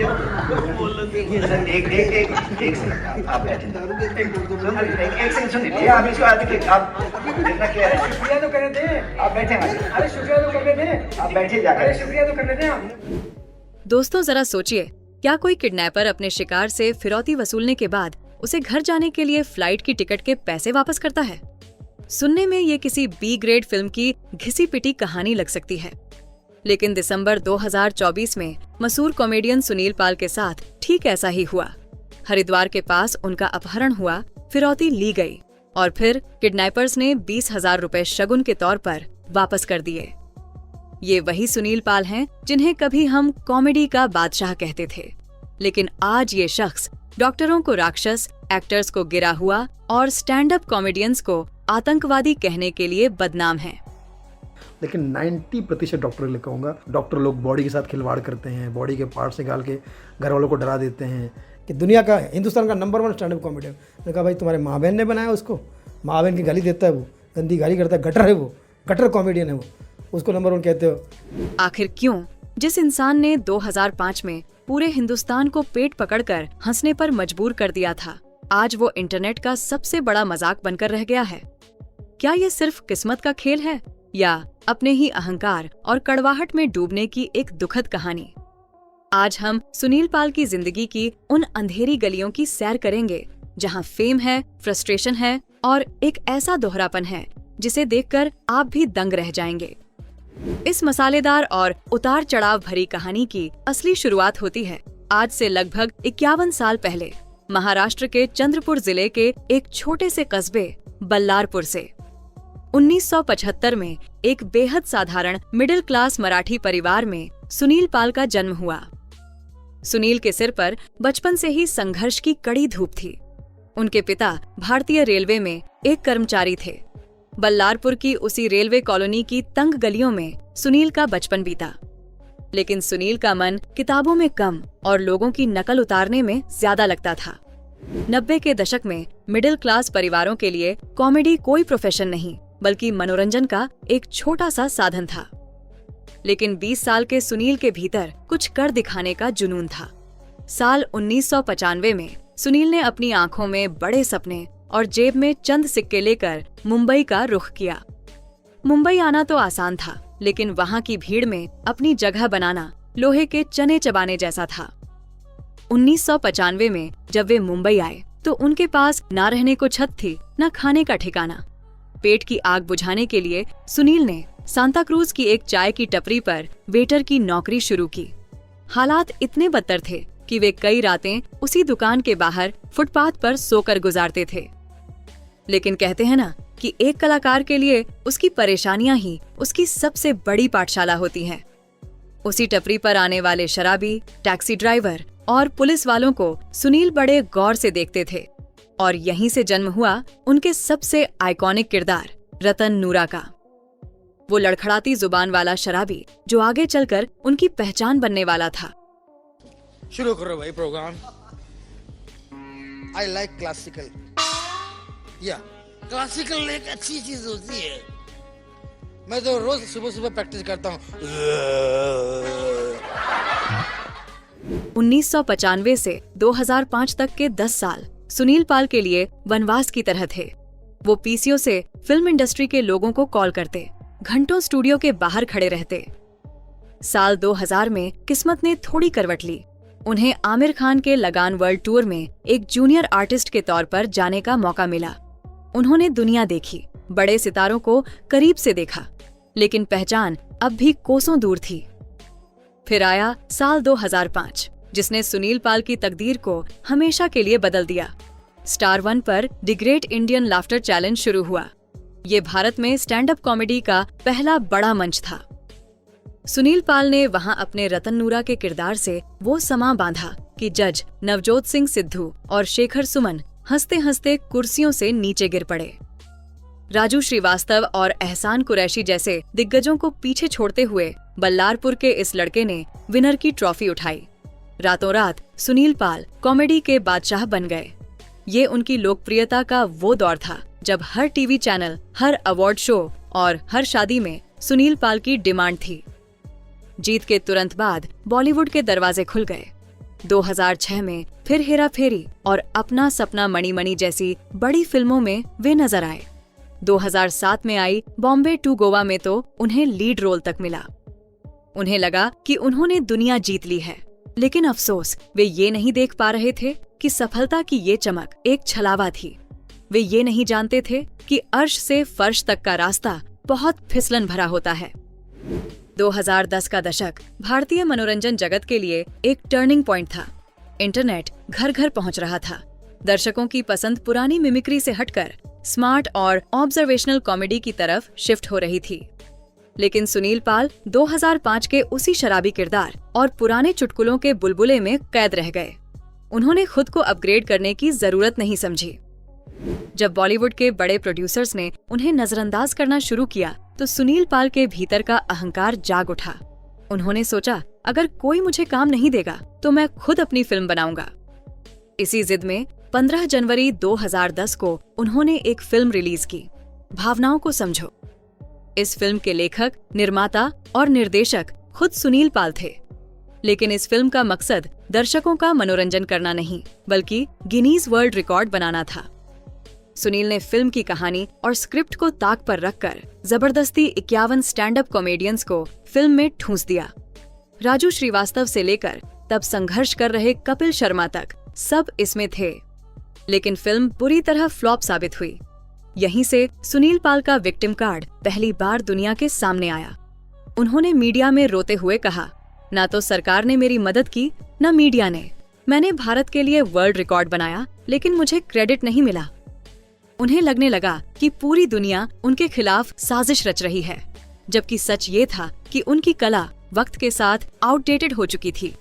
एक सेकंड आप बैठे, एक सेकंड सुनिए, आप इसको आप जितना क्या है, शुक्रिया तो करने दे। आप बैठे, अरे शुक्रिया तो करने दे। आप बैठे जाकर। अरे शुक्रिया तो करने दे आप। दोस्तों जरा सोचिए, क्या कोई किडनैपर अपने शिकार से फिरौती वसूलने के बाद उसे घर जाने के लिए फ्लाइट की टिकट के पैसे वापस करता है? सुनने में ये किसी बी ग्रेड फिल्म की घिसी पिटी कहानी लग सकती है, लेकिन दिसंबर 2024 में मशहूर कॉमेडियन सुनील पाल के साथ ठीक ऐसा ही हुआ। हरिद्वार के पास उनका अपहरण हुआ, फिरौती ली गई और फिर किडनैपर्स ने 20,000 रुपए शगुन के तौर पर वापस कर दिए। ये वही सुनील पाल हैं जिन्हें कभी हम कॉमेडी का बादशाह कहते थे, लेकिन आज ये शख्स डॉक्टरों को राक्षस, एक्टर्स को गिरा हुआ और स्टैंड अप कॉमेडियंस को आतंकवादी कहने के लिए बदनाम हैं। लेकिन 90% डॉक्टर ले कहूँगा, डॉक्टर लोग बॉडी के साथ खिलवाड़ करते हैं, बॉडी के पार्ट्स निकाल के घर वालों को डरा देते हैं कि दुनिया का हिंदुस्तान का नंबर 1 स्टैंड अप कॉमेडियन। मैंने कहा भाई तुम्हारे माँ बहन ने बनाया उसको, माँ बहन की गाली देता है वो, गंदी गाली करता है, गटर है वो, गटर कॉमेडियन है वो, उसको नंबर 1 कहते हो। आखिर क्यों? जिस इंसान ने 2005 में पूरे हिंदुस्तान को पेट पकड़कर हंसने पर मजबूर कर दिया था, आज वो इंटरनेट का सबसे बड़ा मजाक बनकर रह गया है। क्या ये सिर्फ किस्मत का खेल है या अपने ही अहंकार और कड़वाहट में डूबने की एक दुखद कहानी? आज हम सुनील पाल की जिंदगी की उन अंधेरी गलियों की सैर करेंगे जहां फेम है, फ्रस्ट्रेशन है और एक ऐसा दोहरापन है जिसे देखकर आप भी दंग रह जाएंगे। इस मसालेदार और उतार चढ़ाव भरी कहानी की असली शुरुआत होती है आज से लगभग 51 साल पहले महाराष्ट्र के चंद्रपुर जिले के एक छोटे से कस्बे बल्लारपुर से। 1975 में एक बेहद साधारण मिडिल क्लास मराठी परिवार में सुनील पाल का जन्म हुआ। सुनील के सिर पर बचपन से ही संघर्ष की कड़ी धूप थी। उनके पिता भारतीय रेलवे में एक कर्मचारी थे। बल्लारपुर की उसी रेलवे कॉलोनी की तंग गलियों में सुनील का बचपन बीता, लेकिन सुनील का मन किताबों में कम और लोगों की नकल उतारने में ज्यादा लगता था। 90 के दशक में मिडिल क्लास परिवारों के लिए कॉमेडी कोई प्रोफेशन नहीं बल्कि मनोरंजन का एक छोटा सा साधन था। लेकिन 20 साल के सुनील के भीतर कुछ कर दिखाने का जुनून था। साल 1995 में सुनील ने अपनी आंखों में बड़े सपने और जेब में चंद सिक्के लेकर मुंबई का रुख किया। मुंबई आना तो आसान था, लेकिन वहां की भीड़ में अपनी जगह बनाना लोहे के चने चबाने जैसा था। 1995 में जब वे मुंबई आए तो उनके पास ना रहने को छत थी, न खाने का ठिकाना। पेट की आग बुझाने के लिए सुनील ने सांता क्रूज की एक चाय की टपरी पर वेटर की नौकरी शुरू की। हालात इतने बदतर थे कि वे कई रातें उसी दुकान के बाहर फुटपाथ पर सोकर गुजारते थे। लेकिन कहते हैं ना कि एक कलाकार के लिए उसकी परेशानियां ही उसकी सबसे बड़ी पाठशाला होती हैं। उसी टपरी पर आने वाले शराबी, टैक्सी ड्राइवर और पुलिस वालों को सुनील बड़े गौर से देखते थे और यहीं से जन्म हुआ उनके सबसे आइकॉनिक किरदार रतन नूरा का। वो लड़खड़ाती जुबान वाला शराबी जो आगे चलकर उनकी पहचान बनने वाला था। शुरू करो भाई प्रोग्राम। I like classical. या क्लासिकल एक अच्छी चीज होती है। मैं तो रोज सुबह सुबह प्रैक्टिस करता हूँ। 1995 से 2005 तक के 10 साल सुनील पाल के लिए वनवास की तरह थे। वो पीसीओ से फिल्म इंडस्ट्री के लोगों को कॉल करते, घंटों स्टूडियो के बाहर खड़े रहते। साल 2000 में किस्मत ने थोड़ी करवट ली। उन्हें आमिर खान के लगान वर्ल्ड टूर में एक जूनियर आर्टिस्ट के तौर पर जाने का मौका मिला। उन्होंने दुनिया देखी, बड़े सितारों को करीब से देखा, लेकिन पहचान अब भी कोसों दूर थी। फिर आया साल 2005, जिसने सुनील पाल की तकदीर को हमेशा के लिए बदल दिया। स्टार वन पर the great Indian laughter challenge शुरू हुआ। ये भारत में स्टैंड अप कॉमेडी का पहला बड़ा मंच था। सुनील पाल ने वहां अपने रतन नूरा के किरदार से वो समा बांधा कि जज नवजोत सिंह सिद्धू और शेखर सुमन हंसते हंसते कुर्सियों से नीचे गिर पड़े। राजू श्रीवास्तव और एहसान कुरैशी जैसे दिग्गजों को पीछे छोड़ते हुए बल्लारपुर के इस लड़के ने विनर की ट्रॉफी उठाई। रातों रात सुनील पाल कॉमेडी के बादशाह बन गए। ये उनकी लोकप्रियता का वो दौर था जब हर टीवी चैनल, हर अवार्ड शो और हर शादी में सुनील पाल की डिमांड थी। जीत के तुरंत बाद बॉलीवुड के दरवाजे खुल गए। 2006 में फिर हेरा फेरी और अपना सपना मणि मणि जैसी बड़ी फिल्मों में वे नजर आए। 2007 में आई बॉम्बे टू गोवा में तो उन्हें लीड रोल तक मिला। उन्हें लगा कि उन्होंने दुनिया जीत ली है, लेकिन अफसोस वे ये नहीं देख पा रहे थे कि सफलता की ये चमक एक छलावा थी। वे ये नहीं जानते थे कि अर्श से फर्श तक का रास्ता बहुत फिसलन भरा होता है। 2010 का दशक भारतीय मनोरंजन जगत के लिए एक टर्निंग पॉइंट था। इंटरनेट घर घर पहुंच रहा था। दर्शकों की पसंद पुरानी मिमिक्री से हटकर स्मार्ट और ऑब्जर्वेशनल कॉमेडी की तरफ शिफ्ट हो रही थी। लेकिन सुनील पाल 2005 के उसी शराबी किरदार और पुराने चुटकुलों के बुलबुले में कैद रह गए। उन्होंने खुद को अपग्रेड करने की जरूरत नहीं समझी। जब बॉलीवुड के बड़े प्रोड्यूसर्स ने उन्हें नजरअंदाज करना शुरू किया तो सुनील पाल के भीतर का अहंकार जाग उठा। उन्होंने सोचा, अगर कोई मुझे काम नहीं देगा तो मैं खुद अपनी फिल्म बनाऊंगा। इसी जिद में 15 जनवरी 2010 को उन्होंने एक फिल्म रिलीज की, भावनाओं को समझो। इस फिल्म के लेखक, निर्माता और निर्देशक खुद सुनील पाल थे। लेकिन इस फिल्म का मकसद दर्शकों का मनोरंजन करना नहीं, बल्कि गिनीज वर्ल्ड रिकॉर्ड बनाना था। सुनील ने फिल्म की कहानी और स्क्रिप्ट को ताक पर रखकर जबरदस्ती 51 स्टैंड अप कॉमेडियंस को फिल्म में ठूंस दिया। राजू श्रीवास्तव से लेकर तब संघर्ष कर रहे कपिल शर्मा तक सब इसमें थे। लेकिन फिल्म बुरी तरह फ्लॉप साबित हुई। यहीं से सुनील पाल का विक्टिम कार्ड पहली बार दुनिया के सामने आया। उन्होंने मीडिया में रोते हुए कहा, ना तो सरकार ने मेरी मदद की, न मीडिया ने। मैंने भारत के लिए वर्ल्ड रिकॉर्ड बनाया, लेकिन मुझे क्रेडिट नहीं मिला। उन्हें लगने लगा कि पूरी दुनिया उनके खिलाफ साजिश रच रही है, जबकि सच ये था कि उनकी कला वक्त के साथ आउटडेटेड हो चुकी थी।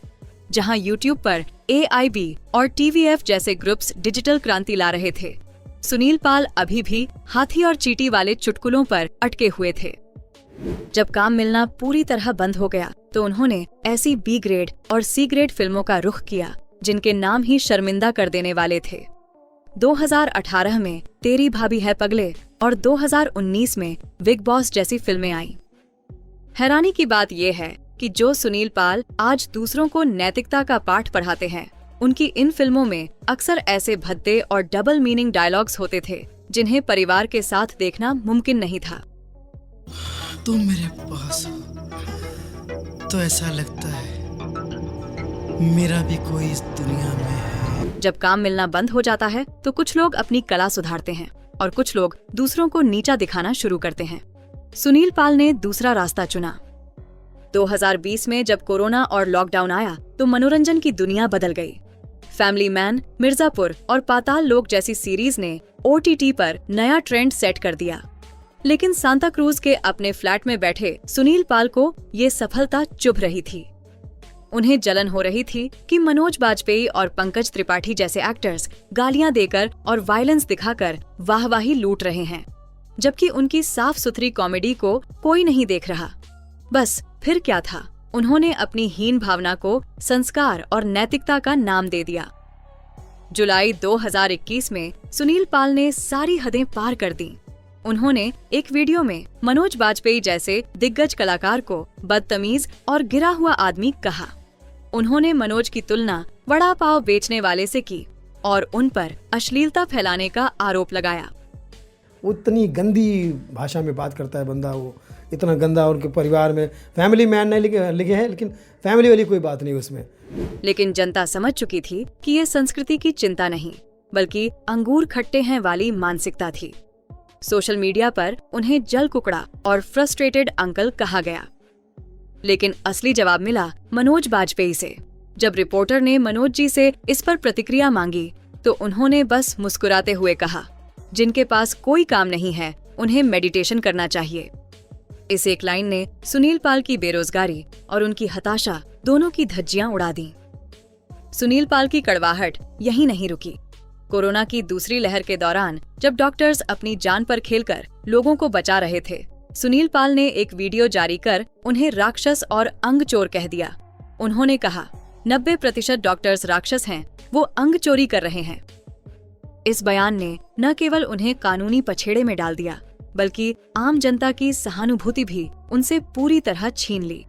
जहां यूट्यूब पर AIB और TVF जैसे ग्रुप्स डिजिटल क्रांति ला रहे थे, सुनील पाल अभी भी हाथी और चींटी वाले चुटकुलों पर अटके हुए थे। जब काम मिलना पूरी तरह बंद हो गया तो उन्होंने ऐसी B ग्रेड और C ग्रेड फिल्मों का रुख किया जिनके नाम ही शर्मिंदा कर देने वाले थे। 2018 में तेरी भाभी है पगले और 2019 में बिग बॉस जैसी फिल्में आईं। हैरानी की बात यह है कि जो सुनील पाल आज दूसरों को नैतिकता का पाठ पढ़ाते हैं, उनकी इन फिल्मों में अक्सर ऐसे भद्दे और डबल मीनिंग डायलॉग्स होते थे जिन्हें परिवार के साथ देखना मुमकिन नहीं था। तुम मेरे पास हो तो ऐसा लगता है मेरा भी कोई इस दुनिया में है। जब काम मिलना बंद हो जाता है तो कुछ लोग अपनी कला सुधारते हैं और कुछ लोग दूसरों को नीचा दिखाना शुरू करते हैं। सुनील पाल ने दूसरा रास्ता चुना। 2020 में जब कोरोना और लॉकडाउन आया तो मनोरंजन की दुनिया बदल गई। फैमिली मैन, मिर्जापुर और पाताल लोक जैसी सीरीज ने OTT पर नया ट्रेंड सेट कर दिया। लेकिन सांता क्रूज के अपने फ्लैट में बैठे सुनील पाल को ये सफलता चुभ रही थी। उन्हें जलन हो रही थी कि मनोज बाजपेयी और पंकज त्रिपाठी जैसे एक्टर्स गालियां देकर और वायलेंस दिखाकर वाहवाही लूट रहे हैं, जबकि उनकी साफ सुथरी कॉमेडी को कोई नहीं देख रहा। बस फिर क्या था, उन्होंने अपनी हीन भावना को संस्कार और नैतिकता का नाम दे दिया। जुलाई 2021 में सुनील पाल ने सारी हदें पार कर दी। उन्होंने एक वीडियो में मनोज बाजपेयी जैसे दिग्गज कलाकार को बदतमीज और गिरा हुआ आदमी कहा। उन्होंने मनोज की तुलना वड़ा पाव बेचने वाले से की और उन पर अश्लीलता फैलाने का आरोप लगाया। उतनी गंदी भाषा में बात करता है बंदा, वो इतना गंदा। और उनके परिवार में फैमिली मैन नहीं लिखे हैं, लेकिन फैमिली वाली कोई बात नहीं उसमें। लेकिन जनता समझ चुकी थी कि ये संस्कृति की चिंता नहीं, बल्कि अंगूर खट्टे हैं वाली मानसिकता थी। सोशल मीडिया पर उन्हें जल कुकड़ा और फ्रस्ट्रेटेड अंकल कहा गया। लेकिन असली जवाब मिला मनोज बाजपेयी से। जब रिपोर्टर ने मनोज जी से इस पर प्रतिक्रिया मांगी तो उन्होंने बस मुस्कुराते हुए कहा, जिनके पास कोई काम नहीं है उन्हें मेडिटेशन करना चाहिए। इस एक लाइन ने सुनील पाल की बेरोजगारी और उनकी हताशा दोनों की धज्जियां उड़ा दी। सुनील पाल की कड़वाहट यहीं नहीं रुकी। कोरोना की दूसरी लहर के दौरान जब डॉक्टर्स अपनी जान पर खेलकर लोगों को बचा रहे थे, सुनील पाल ने एक वीडियो जारी कर उन्हें राक्षस और अंग चोर कह दिया। उन्होंने कहा, 90% डॉक्टर्स राक्षस हैं, वो अंग चोरी कर रहे हैं। इस बयान ने न केवल उन्हें कानूनी पछेड़े में डाल दिया, बल्कि आम जनता की सहानुभूति भी उनसे पूरी तरह छीन ली।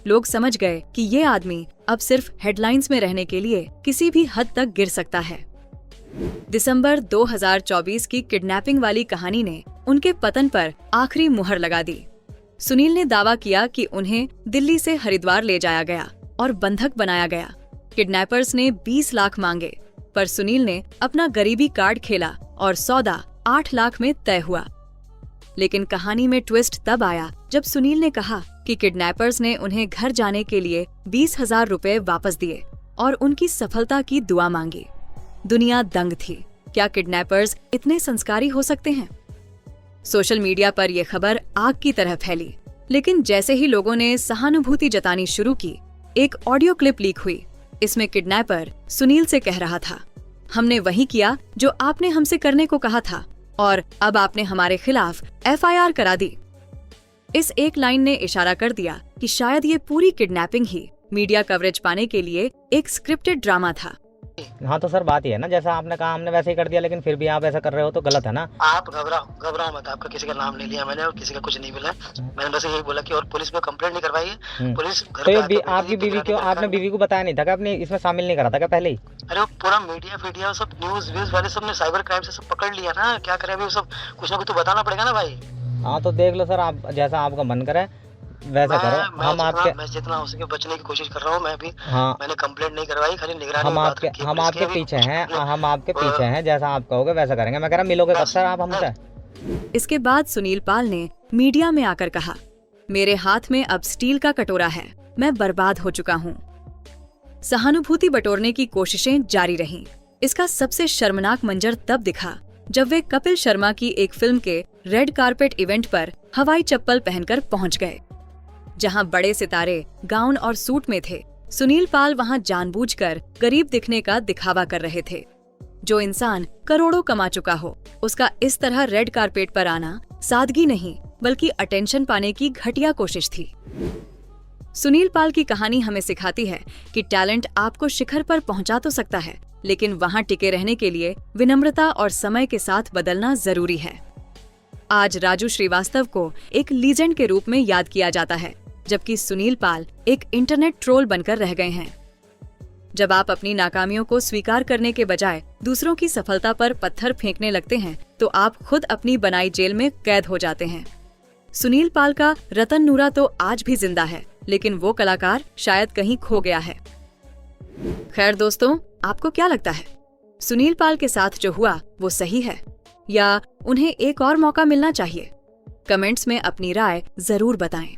लोग समझ गए कि ये आदमी अब सिर्फ हेडलाइंस में रहने के लिए किसी भी हद तक गिर सकता है। दिसंबर 2024 की किडनैपिंग वाली कहानी ने उनके पतन पर आखिरी मुहर लगा दी। सुनील ने दावा किया कि उन्हें दिल्ली से हरिद्वार ले जाया गया और बंधक बनाया गया। किडनैपर्स ने 20 लाख मांगे, पर सुनील ने अपना गरीबी कार्ड खेला और सौदा 8 लाख में तय हुआ। लेकिन कहानी में ट्विस्ट तब आया जब सुनील ने कहा कि किडनैपर्स ने उन्हें घर जाने के लिए 20,000 रुपए वापस दिए और उनकी सफलता की दुआ मांगी। दुनिया दंग थी। क्या किडनैपर्स इतने संस्कारी हो सकते हैं? सोशल मीडिया पर यह खबर आग की तरह फैली, लेकिन जैसे ही लोगों ने सहानुभूति जतानी शुरू की, एक ऑडियो क्लिप लीक हुई। इसमें किडनैपर सुनील से कह रहा था, हमने वही किया जो आपने हमसे करने को कहा था और अब आपने हमारे खिलाफ FIR करा दी। इस एक लाइन ने इशारा कर दिया कि शायद ये पूरी किडनैपिंग ही मीडिया कवरेज पाने के लिए एक स्क्रिप्टेड ड्रामा था। हाँ तो सर बात ये है ना, जैसा आपने कहा हमने वैसे ही कर दिया, लेकिन फिर भी आप ऐसा कर रहे हो तो गलत है ना। आप घबराओ मत, आपका किसी का नाम नहीं लिया मैंने और किसी का कुछ नहीं बोला। मैंने बस यही बोला कि और पुलिस में कंप्लेंट नहीं करवाई है। पुलिस घर तो आपकी बीवी क्यों, आपने बीवी को बताया नहीं था कि आपने इसमें शामिल नहीं करा था क्या पहले ही? अरे वो पूरा मीडिया सब न्यूज व्यूज वाले सब ने साइबर क्राइम से सब पकड़ लिया ना, क्या करें अभी सब कुछ ना कुछ तो बताना पड़ेगा ना भाई। हाँ तो देख लो सर, आप जैसा आपका मन करे वैसा करो। मैं जितना हो सके बचने की कोशिश कर रहा हूँ। मैं भी हाँ मैंने कंप्लेंट नहीं करवाई, खाली निगरानी हम आपके पीछे हैं, हम आपके पीछे हैं। जैसा आप कहोगे वैसा करेंगे। मैं कह रहा मिलोगे कब सर आप हमसे? इसके बाद सुनील पाल ने मीडिया में आकर कहा, मेरे हाथ में अब स्टील का कटोरा है, मैं बर्बाद हो चुका हूँ। सहानुभूति बटोरने की कोशिशें जारी रहीं। इसका सबसे शर्मनाक मंजर तब दिखा जब वे कपिल शर्मा की एक फिल्म के रेड कारपेट इवेंट पर हवाई चप्पल पहनकर पहुंच गए। जहां बड़े सितारे गाउन और सूट में थे, सुनील पाल वहां जानबूझकर गरीब दिखने का दिखावा कर रहे थे। जो इंसान करोड़ों कमा चुका हो, उसका इस तरह रेड कारपेट पर आना सादगी नहीं बल्कि अटेंशन पाने की घटिया कोशिश थी। सुनील पाल की कहानी हमें सिखाती है कि टैलेंट आपको शिखर पर पहुंचा तो सकता है, लेकिन वहां टिके रहने के लिए विनम्रता और समय के साथ बदलना जरूरी है। आज राजू श्रीवास्तव को एक लीजेंड के रूप में याद किया जाता है, जबकि सुनील पाल एक इंटरनेट ट्रोल बनकर रह गए हैं। जब आप अपनी नाकामियों को स्वीकार करने के बजाय दूसरों की सफलता पर पत्थर फेंकने लगते हैं, तो आप खुद अपनी बनाई जेल में कैद हो जाते हैं। सुनील पाल का रतन नूरा तो आज भी जिंदा है, लेकिन वो कलाकार शायद कहीं खो गया है। खैर दोस्तों, आपको क्या लगता है? सुनील पाल के साथ जो हुआ वो सही है या उन्हें एक और मौका मिलना चाहिए? कमेंट्स में अपनी राय जरूर बताएं।